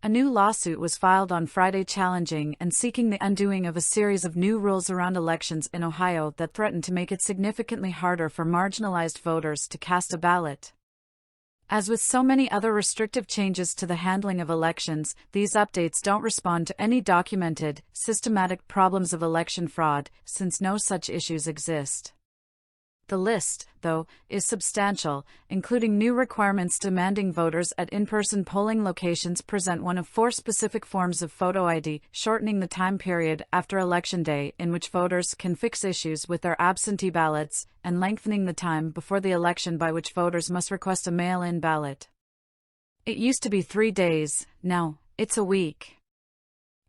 A new lawsuit was filed on Friday challenging and seeking the undoing of a series of new rules around elections in Ohio that threaten to make it significantly harder for marginalized voters to cast a ballot. As with so many other restrictive changes to the handling of elections, these updates don't respond to any documented, systematic problems of election fraud, since no such issues exist. The list, though, is substantial, including new requirements demanding voters at in-person polling locations present one of 4 specific forms of photo ID, shortening the time period after Election Day in which voters can fix issues with their absentee ballots, and lengthening the time before the election by which voters must request a mail-in ballot. It used to be 3 days, now, it's a week.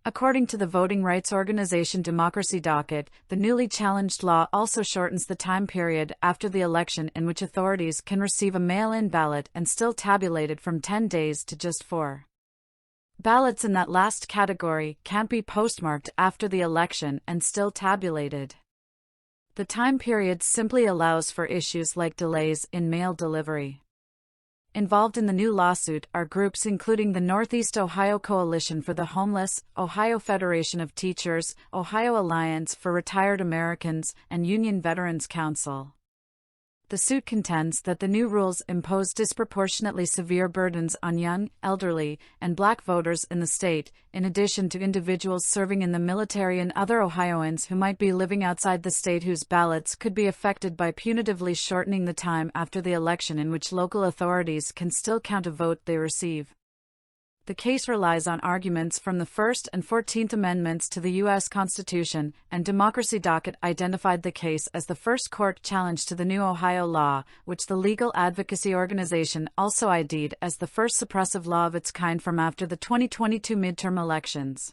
According to the voting rights organization Democracy Docket, the newly challenged law also shortens the time period after the election in which authorities can receive a mail-in ballot and still tabulate it from 10 days to just 4. Ballots in that last category can't be postmarked after the election and still tabulated. The time period simply allows for issues like delays in mail delivery. Involved in the new lawsuit are groups including the Northeast Ohio Coalition for the Homeless, Ohio Federation of Teachers, Ohio Alliance for Retired Americans, and Union Veterans Council. The suit contends that the new rules impose disproportionately severe burdens on young, elderly, and Black voters in the state, in addition to individuals serving in the military and other Ohioans who might be living outside the state whose ballots could be affected by punitively shortening the time after the election in which local authorities can still count a vote they receive. The case relies on arguments from the First and 14th Amendments to the U.S. Constitution, and Democracy Docket identified the case as the first court challenge to the new Ohio law, which the legal advocacy organization also ID'd as the first suppressive law of its kind from after the 2022 midterm elections.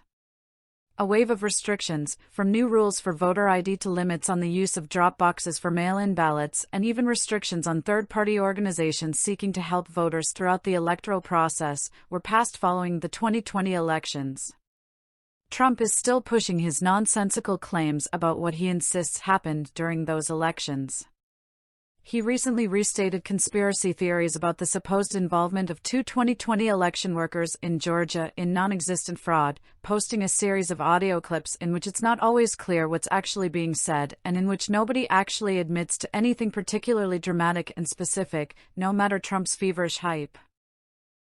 A wave of restrictions, from new rules for voter ID to limits on the use of drop boxes for mail-in ballots, and even restrictions on third-party organizations seeking to help voters throughout the electoral process, were passed following the 2020 elections. Trump is still pushing his nonsensical claims about what he insists happened during those elections. He recently restated conspiracy theories about the supposed involvement of 2 2020 election workers in Georgia in non-existent fraud, posting a series of audio clips in which it's not always clear what's actually being said and in which nobody actually admits to anything particularly dramatic and specific, no matter Trump's feverish hype.